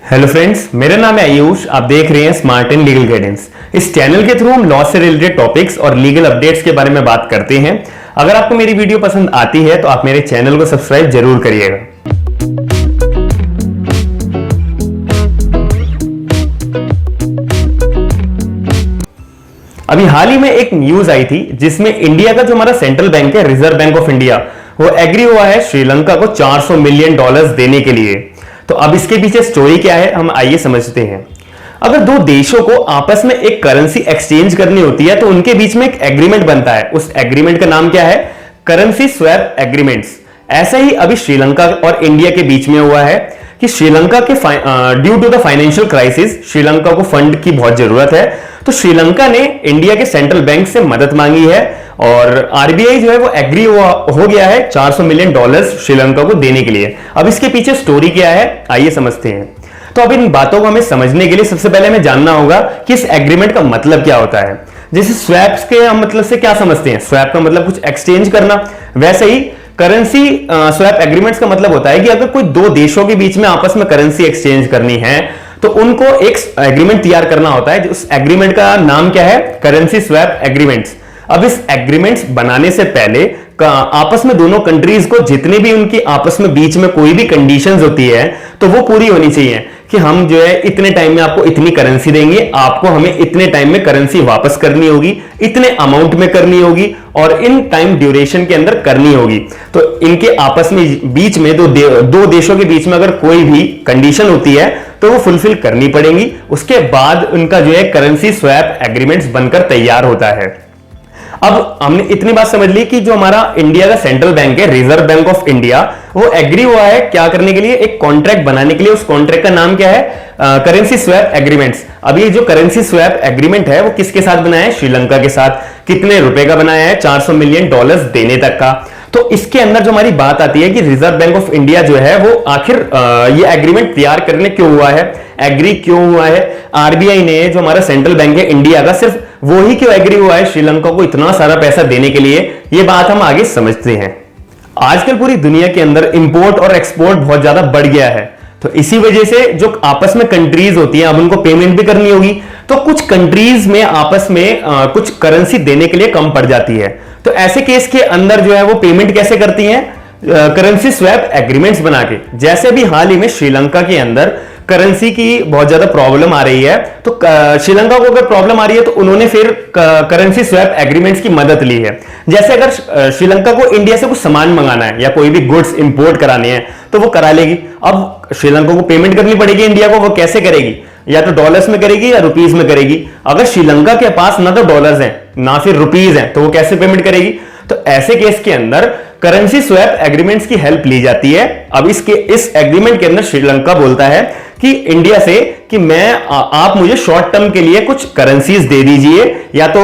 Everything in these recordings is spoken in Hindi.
हेलो फ्रेंड्स, मेरा नाम है आयुष। आप देख रहे हैं स्मार्ट एंड लीगल गाइडेंस। इस चैनल के थ्रू हम लॉ से रिलेटेड टॉपिक्स और लीगल अपडेट्स के बारे में बात करते हैं। अगर आपको मेरी वीडियो पसंद आती है तो आप मेरे चैनल को सब्सक्राइब जरूर करिएगा। अभी हाल ही में एक न्यूज आई थी जिसमें इंडिया का जो हमारा सेंट्रल बैंक है, रिजर्व बैंक ऑफ इंडिया, वो एग्री हुआ है श्रीलंका को $400 मिलियन देने के लिए। तो अब इसके पीछे स्टोरी क्या है, हम आइए समझते हैं। अगर दो देशों को आपस में एक करेंसी एक्सचेंज करनी होती है तो उनके बीच में एक एग्रीमेंट बनता है। उस एग्रीमेंट का नाम क्या है? Currency swap agreements. ऐसा ही अभी श्रीलंका और इंडिया के बीच में हुआ है कि श्रीलंका के due to the financial crisis Sri Lanka को फंड की बहुत जरूरत है। तो श्रीलंका ने इंडिया के सेंट्रल बैंक से मदद मांगी है और आरबीआई जो है वो एग्री हो गया है $400 मिलियन श्रीलंका को देने के लिए। अब इसके पीछे स्टोरी क्या है, आइए समझते हैं। तो अब इन बातों को हमें समझने के लिए सबसे पहले हमें जानना होगा कि इस एग्रीमेंट का मतलब क्या होता है। जैसे स्वैप्स के हम मतलब से क्या समझते हैं? स्वैप का मतलब कुछ एक्सचेंज करना, वैसे ही करेंसी स्वैप एग्रीमेंट्स का मतलब होता है कि अगर कोई दो देशों के बीच में आपस में करेंसी एक्सचेंज करनी है तो उनको एक एग्रीमेंट तैयार करना होता है। उस एग्रीमेंट का नाम क्या है? Currency swap agreements. अब इस एग्रीमेंट्स बनाने से पहले आपस में दोनों कंट्रीज को जितने भी उनकी आपस में बीच में कोई भी कंडीशंस होती है तो वो पूरी होनी चाहिए कि हम जो है इतने टाइम में आपको इतनी करेंसी देंगे, आपको हमें इतने टाइम में करेंसी वापस करनी होगी, इतने अमाउंट में करनी होगी और इन टाइम ड्यूरेशन के अंदर करनी होगी। तो इनके आपस में बीच में दो देशों के बीच में अगर कोई भी कंडीशन होती है तो वो फुलफिल करनी पड़ेगी। उसके बाद उनका जो है करेंसी स्वैप एग्रीमेंट्स बनकर तैयार होता है। अब हमने इतनी बात समझ ली कि जो हमारा इंडिया का सेंट्रल बैंक है, रिजर्व बैंक ऑफ इंडिया, वो एग्री हुआ है क्या करने के लिए? एक कॉन्ट्रैक्ट बनाने के लिए। उस कॉन्ट्रैक्ट का नाम क्या है? Currency swap agreements. अब ये जो करेंसी स्वैप एग्रीमेंट है वो किसके साथ बनाया है? श्रीलंका के साथ। कितने रुपए का बनाया है? $400 मिलियन देने तक का। तो इसके अंदर जो हमारी बात आती है कि रिजर्व बैंक ऑफ इंडिया जो है वो आखिर ये एग्रीमेंट तैयार करने क्यों हुआ है, एग्री क्यों हुआ है? आरबीआई ने, जो हमारा सेंट्रल बैंक है इंडिया का, सिर्फ वो ही क्यों एग्री हुआ है श्रीलंका को इतना सारा पैसा देने के लिए? ये बात हम आगे समझते हैं। आजकल पूरी दुनिया के अंदर इंपोर्ट और एक्सपोर्ट बहुत ज्यादा बढ़ गया है, तो इसी वजह से जो आपस में कंट्रीज होती हैं अब उनको पेमेंट भी करनी होगी, तो कुछ कंट्रीज में आपस में कुछ करेंसी देने के लिए कम पड़ जाती है। तो ऐसे केस के अंदर जो है वो पेमेंट कैसे करती हैं? करेंसी स्वैप एग्रीमेंट्स बना के। जैसे भी हाल ही में श्रीलंका के अंदर करेंसी की बहुत ज्यादा प्रॉब्लम आ रही है, तो श्रीलंका को अगर प्रॉब्लम आ रही है तो उन्होंने फिर करेंसी स्वैप एग्रीमेंट्स की मदद ली है। जैसे अगर श्रीलंका को इंडिया से कुछ सामान मंगाना है या कोई भी गुड्स इंपोर्ट कराने हैं तो वो करा लेगी। अब श्रीलंका को पेमेंट करनी पड़ेगी इंडिया को, वो कैसे करेगी? या तो डॉलर्स में करेगी या रुपीज में करेगी। अगर श्रीलंका के पास ना तो डॉलर्स हैं ना फिर रुपीज हैं तो वो कैसे पेमेंट करेगी? तो ऐसे केस के अंदर करेंसी स्वैप एग्रीमेंट्स की हेल्प ली जाती है। अब इस एग्रीमेंट के अंदर श्रीलंका बोलता है कि इंडिया से कि आप मुझे शॉर्ट टर्म के लिए कुछ करेंसीज दे दीजिए, या तो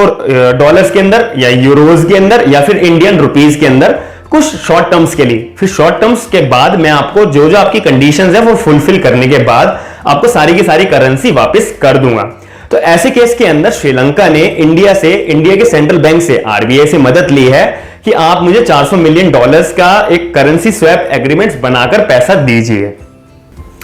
डॉलर्स के अंदर या यूरोज के अंदर या फिर इंडियन रुपीज के अंदर, कुछ शॉर्ट टर्म्स के लिए। फिर शॉर्ट टर्म्स के बाद मैं आपको जो जो आपकी कंडीशंस है वो फुलफिल करने के बाद आपको सारी की सारी करेंसी वापस कर दूंगा। तो ऐसे केस के अंदर श्रीलंका ने इंडिया के सेंट्रल बैंक से, आरबीआई से मदद ली है कि आप मुझे $400 मिलियन का एक करेंसी स्वैप एग्रीमेंट्स बनाकर पैसा दीजिए।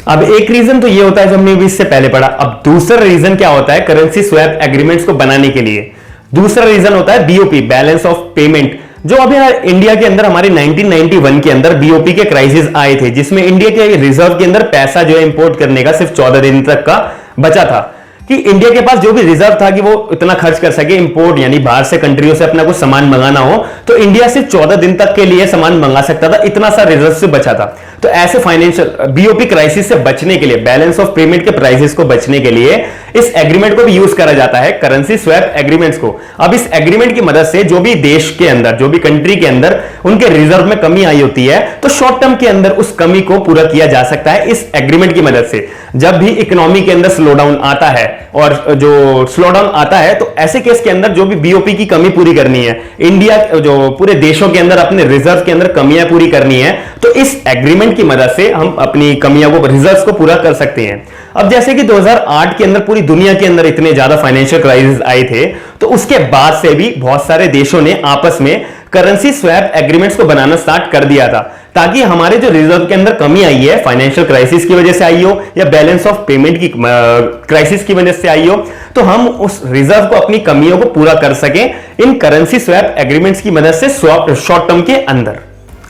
अब एक रीजन तो ये होता है जो हमने भी इससे पहले पढ़ा। अब दूसरा रीजन क्या होता है करेंसी स्वैप एग्रीमेंट्स को बनाने के लिए? दूसरा रीजन होता है बीओपी, बैलेंस ऑफ पेमेंट। जो अभी इंडिया के अंदर हमारे 1991 के अंदर बीओपी के क्राइसिस आए थे, जिसमें इंडिया के रिजर्व के अंदर पैसा जो है इंपोर्ट करने का सिर्फ 14 दिन तक का बचा था, कि इंडिया के पास जो भी रिजर्व था कि वो इतना खर्च कर सके इंपोर्ट, यानी बाहर से कंट्रियों से अपना कुछ सामान मंगाना हो तो इंडिया सिर्फ 14 दिन तक के लिए सामान मंगा सकता था, इतना सा रिजर्व से बचा था। तो ऐसे फाइनेंशियल बीओपी क्राइसिस से बचने के लिए, बैलेंस ऑफ पेमेंट के क्राइसिस को बचने के लिए इस एग्रीमेंट को भी यूज करा जाता है, करेंसी स्वैप एग्रीमेंट्स को। अब इस एग्रीमेंट की मदद से जो भी देश के अंदर, जो भी कंट्री के अंदर उनके रिजर्व में कमी आई होती है तो शॉर्ट टर्म के अंदर उस कमी को पूरा किया जा सकता है इस एग्रीमेंट की मदद से। जब भी इकोनॉमी के अंदर स्लो डाउन आता है, और जो स्लो डाउन आता है तो ऐसे केस के अंदर जो भी बीओपी की कमी पूरी करनी है, इंडिया जो पूरे देशों के अंदर अपने रिजर्व के अंदर कमियां पूरी करनी है, तो इस एग्रीमेंट की मदद से हम अपनी कमियों को, रिजर्व्स को पूरा कर सकते हैं। अब जैसे कि 2008 के अंदर पूरी दुनिया के अंदर इतने ज्यादा फाइनेंशियल क्राइसिस आए थे, तो उसके बाद से भी बहुत सारे देशों ने आपस में करेंसी स्वैप एग्रीमेंट्स को बनाना स्टार्ट कर दिया था, ताकि हमारे जो रिजर्व के अंदर कमी आई है, फाइनेंशियल क्राइसिस की वजह से आई हो या बैलेंस ऑफ पेमेंट की क्राइसिस की वजह से आई हो, तो हम उस रिजर्व को, अपनी कमियों को पूरा कर सकें इन करेंसी स्वैप एग्रीमेंट्स की मदद से शॉर्ट टर्म के अंदर।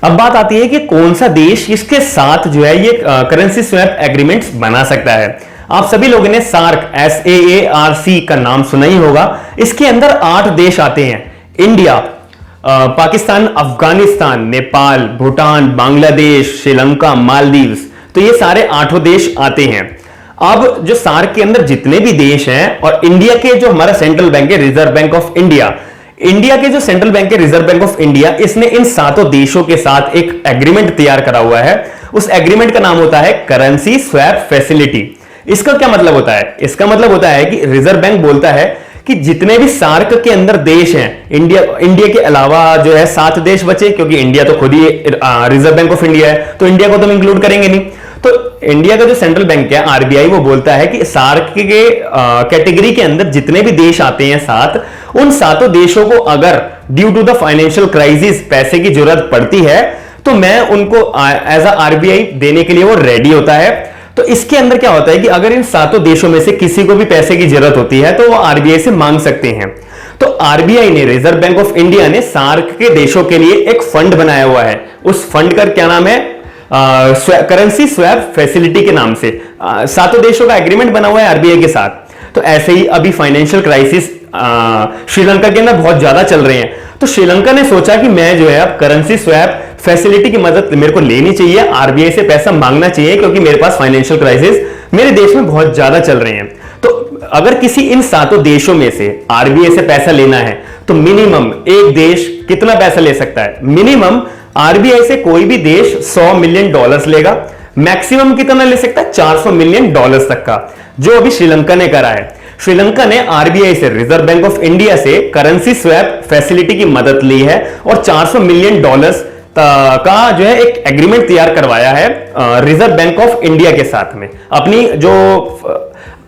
अब बात आती है कि कौन सा देश इसके साथ जो है ये करेंसी स्वैप एग्रीमेंट्स बना सकता है। आप सभी लोगों ने सार्क SAARC का नाम सुना ही होगा। इसके अंदर 8 देश आते हैं, इंडिया, पाकिस्तान, अफगानिस्तान, नेपाल, भूटान, बांग्लादेश, श्रीलंका, मालदीव्स। तो ये सारे 8 देश आते हैं। अब जो सार्क के अंदर जितने भी देश हैं और इंडिया के जो हमारा सेंट्रल बैंक है, reserve bank of India, India के जो सेंट्रल बैंक है रिजर्व बैंक ऑफ इंडिया, इसने इन 7 देशों के साथ एक एग्रीमेंट तैयार करा हुआ है। उस एग्रीमेंट का नाम होता है करेंसी स्वैप फैसिलिटी। इसका क्या मतलब होता है? इसका मतलब होता है कि रिजर्व बैंक बोलता है कि जितने भी सार्क के अंदर देश हैं, इंडिया के अलावा जो है 7 देश बचे, क्योंकि इंडिया तो खुद ही रिजर्व बैंक ऑफ इंडिया है, तो इंडिया को तो हम इंक्लूड करेंगे नहीं। तो इंडिया का जो सेंट्रल बैंक है RBI, वो बोलता है कि सार्क के कैटेगरी के अंदर जितने भी देश आते हैं 7, उन 7 देशों को अगर due to the financial crisis पैसे की जरूरत पड़ती है, तो मैं उनको एज अ RBI देने के लिए वो रेडी होता है। तो इसके अंदर क्या होता है कि अगर इन 7 देशों में से किसी को भी पैसे की जरूरत होती है, तो वो RBI से मांग सकते हैं। तो RBI ने, रिजर्व बैंक ऑफ इंडिया ने सार्क के देशों के लिए एक फंड बनाया हुआ है। उस फंड का क्या नाम है? करेंसी स्वैप फैसिलिटी के नाम से 7 देशों का एग्रीमेंट बना हुआ है RBI के साथ। तो ऐसे ही अभी फाइनेंशियल क्राइसिस श्रीलंका के अंदर बहुत ज्यादा चल रहे हैं, तो श्रीलंका ने सोचा कि मैं जो है अब करेंसी स्वैप फैसिलिटी की मदद मेरे को लेनी चाहिए, RBI से पैसा मांगना चाहिए, क्योंकि मेरे पास फाइनेंशियल क्राइसिस मेरे देश में बहुत ज्यादा चल रहे हैं। तो अगर किसी इन 7 देशों में से RBI से पैसा लेना है, तो मिनिमम एक देश कितना पैसा ले सकता है? मिनिमम RBI से कोई भी देश $100 मिलियन लेगा। मैक्सिमम कितना ले सकता है? $400 मिलियन तक का, जो अभी श्रीलंका ने करा है। श्रीलंका ने RBI से, रिजर्व बैंक ऑफ इंडिया से करेंसी स्वैप फैसिलिटी की मदद ली है और $400 मिलियन का जो है एक एग्रीमेंट तैयार करवाया है रिजर्व बैंक ऑफ इंडिया के साथ में। अपनी जो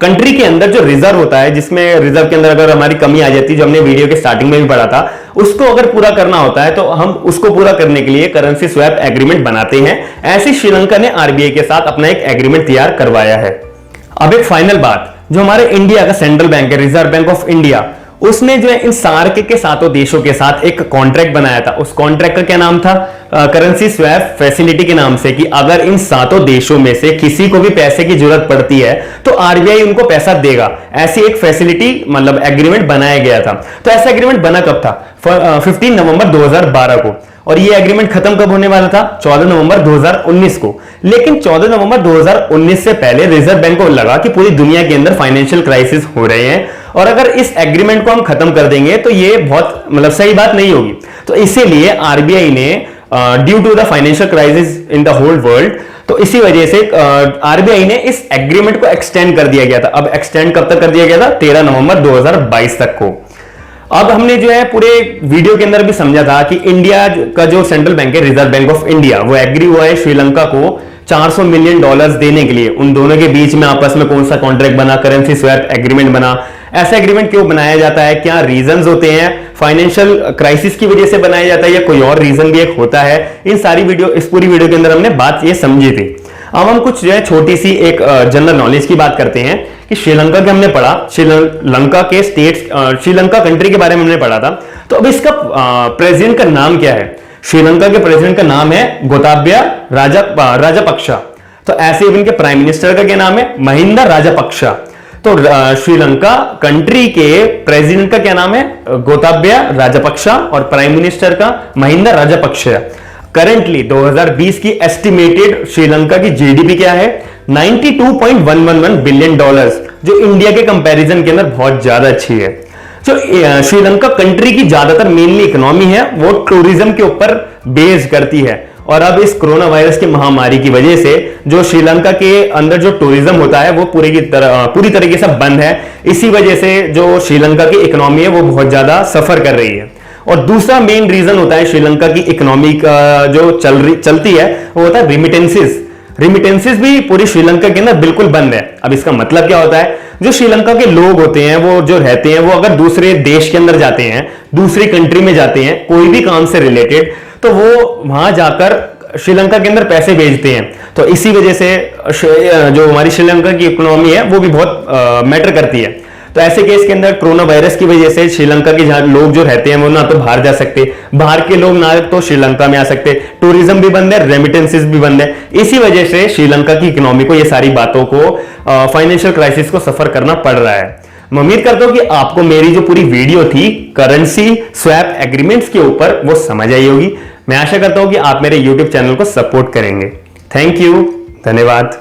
कंट्री के अंदर जो रिजर्व होता है, जिसमें रिजर्व के अंदर अगर हमारी कमी आ जाती है, जो हमने वीडियो के स्टार्टिंग में भी पढ़ा था, उसको अगर पूरा करना होता है, तो हम उसको पूरा करने के लिए करेंसी स्वैप एग्रीमेंट बनाते हैं। ऐसे श्रीलंका ने RBI के साथ अपना एक एग्रीमेंट तैयार करवाया है। अब एक फाइनल बात, जो हमारे इंडिया का सेंट्रल बैंक है, रिजर्व बैंक ऑफ इंडिया, उसने जो है इन सार्क के 7 देशों के साथ एक कॉन्ट्रैक्ट बनाया था। उस कॉन्ट्रैक्ट का क्या नाम था? करेंसी स्वैप फैसिलिटी के नाम से, कि अगर इन 7 देशों में से किसी को भी पैसे की जरूरत पड़ती है, तो RBI उनको पैसा देगा। ऐसी एक फैसिलिटी, मतलब एग्रीमेंट बनाया गया था। तो ऐसा एग्रीमेंट बना कब था? 15 नवंबर 2012 को। और ये एग्रीमेंट खत्म कब होने वाला था? 14 नवंबर 2019 को। लेकिन 14 नवंबर 2019 से पहले रिजर्व बैंक को लगा कि पूरी दुनिया के अंदर फाइनेंशियल क्राइसिस हो रहे हैं, और अगर इस एग्रीमेंट को हम खत्म कर देंगे तो ये बहुत, मतलब सही बात नहीं होगी। तो इसीलिए RBI ने, due to the financial crisis in the whole world, तो इसी वजह से RBI ने इस एग्रीमेंट को एक्सटेंड कर दिया गया था। अब एक्सटेंड कब तक कर दिया गया था? 13 नवंबर 2022 तक को। अब हमने जो है पूरे वीडियो के अंदर भी समझा था कि इंडिया का जो सेंट्रल बैंक है, रिजर्व बैंक ऑफ इंडिया, वो एग्री हुआ है श्रीलंका को $400 मिलियन देने के लिए। उन दोनों के बीच में आपस में कौन सा कॉन्ट्रैक्ट बना? करेंसी स्वैप एग्रीमेंट बना। ऐसा एग्रीमेंट क्यों बनाया जाता है? क्या रीजंस होते हैं? फाइनेंशियल क्राइसिस की वजह से बनाया जाता है या कोई और रीजन भी एक होता है? इस पूरी वीडियो के अंदर हमने बात ये समझी थी। अब हम कुछ जो है छोटी सी एक जनरल नॉलेज की बात करते हैं कि श्रीलंका के हमने पढ़ा, श्रीलंका के स्टेट्स, श्रीलंका कंट्री के बारे में हमने पढ़ा था। तो अब इसका प्रेसिडेंट का नाम क्या है? श्रीलंका के प्रेसिडेंट का नाम है गोताबाया राजपक्षा। तो ऐसे ही इनके प्राइम मिनिस्टर का क्या नाम है? महिंदा राजपक्षा। तो श्रीलंका कंट्री के प्रेसिडेंट का क्या नाम है? गोताबाया राजपक्षा, और प्राइम मिनिस्टर का महिंदा राजपक्षा। करंटली 2020 की एस्टिमेटेड श्रीलंका की जीडीपी क्या है? $92.111 बिलियन, जो इंडिया के कंपैरिजन के अंदर बहुत ज्यादा अच्छी है। जो श्रीलंका कंट्री की ज्यादातर मेनली इकोनॉमी है, वो टूरिज्म के ऊपर बेस करती है। और अब इस कोरोना वायरस की महामारी की वजह से जो श्रीलंका के अंदर जो टूरिज्म होता है, वो पूरी तरीके से बंद है। इसी वजह से जो श्रीलंका की इकोनॉमी है, वो बहुत ज्यादा सफर कर रही है। और दूसरा मेन रीजन होता है श्रीलंका की इकोनॉमी का जो चलती है, वो होता है रिमिटेंसेस। रिमिटेंसेस भी पूरी श्रीलंका के अंदर बिल्कुल बंद है। अब इसका मतलब क्या होता है, जो श्रीलंका के लोग होते हैं, वो जो रहते हैं, वो अगर दूसरे देश के अंदर जाते हैं, दूसरी कंट्री में जाते हैं कोई भी काम से रिलेटेड, तो वो वहां जाकर श्रीलंका के अंदर पैसे भेजते हैं। तो इसी वजह से जो हमारी श्रीलंका की इकोनॉमी है वो भी बहुत मैटर करती है। तो ऐसे केस के अंदर कोरोना वायरस की वजह से श्रीलंका के जहां लोग जो रहते हैं वो ना तो बाहर जा सकते, बाहर के लोग ना तो श्रीलंका में आ सकते, टूरिज्म भी बंद है, रेमिटेंसेस भी बंद है। इसी वजह से श्रीलंका की इकोनॉमी को ये सारी बातों को फाइनेंशियल क्राइसिस को सफर करना पड़ रहा है। मैं उम्मीद करता हूं कि आपको मेरी जो पूरी वीडियो थी करेंसी स्वैप एग्रीमेंट्स के ऊपर वो समझ आई होगी। मैं आशा करता हूं कि आप मेरे YouTube चैनल को सपोर्ट करेंगे। थैंक यू, धन्यवाद।